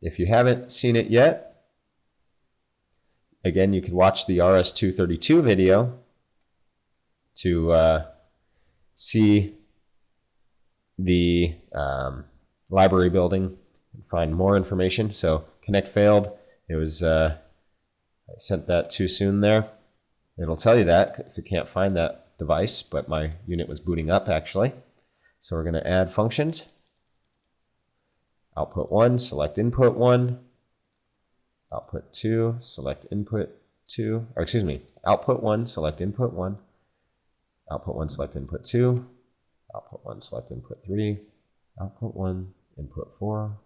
If you haven't seen it yet, again, you can watch the RS-232 video to see the library building and find more information. So connect failed. It was I sent that too soon there. It'll tell you that if you can't find that device, but my unit was booting up actually. So we're going to add functions. Output 1, select input 1. Output 2, select input 2. Or excuse me, output 1, select input 1. Output 1, select input 2. Output 1, select input 3. Output 1, input 4,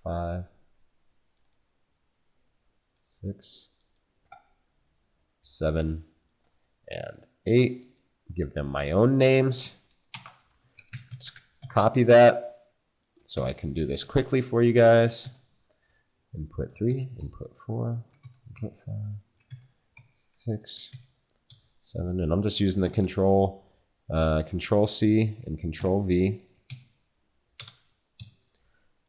5, 6, 7, and 8. Give them my own names. Just copy that so I can do this quickly for you guys. Input 3, input 4, input 5, 6, 7, and I'm just using the Control C and Control V.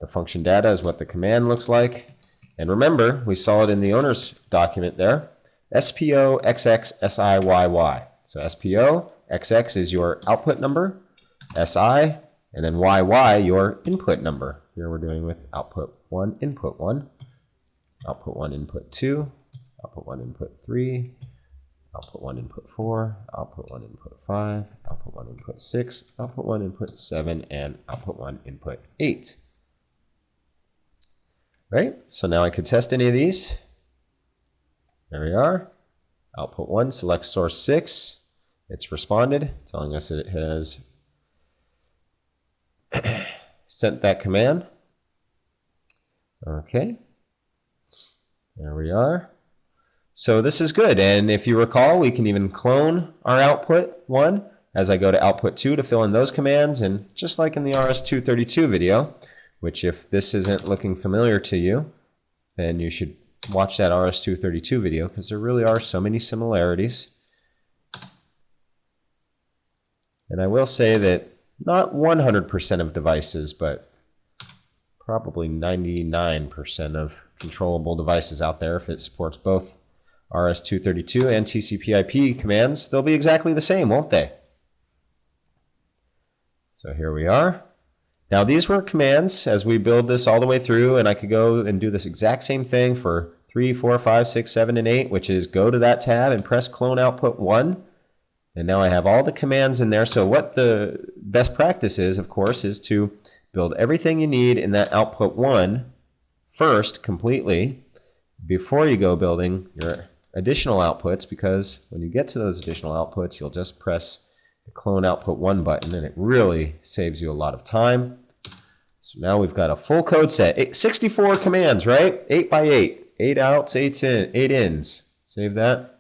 The function data is what the command looks like. And remember, we saw it in the owner's document there. SPO XX SIYY. So SPO XX is your output number, SI, and then YY your input number. Here we're doing with output 1, input 1, output 1, input 2, output 1, input 3, output 1, input 4, output 1, input 5, output 1, input 6, output 1, input 7, and output 1, input 8. Right? So now I could test any of these. There we are. Output 1, select source 6. It's responded, telling us that it has sent that command. Okay. There we are. So this is good. And if you recall, we can even clone our output 1 as I go to output 2 to fill in those commands. And just like in the RS-232 video, which if this isn't looking familiar to you, then you should watch that RS-232 video because there really are so many similarities. And I will say that not 100% of devices, but probably 99% of controllable devices out there, if it supports both RS-232 and TCP/IP commands, they'll be exactly the same, won't they? So here we are. Now these were commands as we build this all the way through, and I could go and do this exact same thing for 3, 4, 5, 6, 7, and 8, which is go to that tab and press clone output 1. And now I have all the commands in there. So what the best practice is, of course, is to build everything you need in that output 1 first completely before you go building your additional outputs, because when you get to those additional outputs, you'll just press the clone output 1 button and it really saves you a lot of time. So now we've got a full code set, 64 commands, right? 8 by 8, 8 outs, 8 ins. Save that.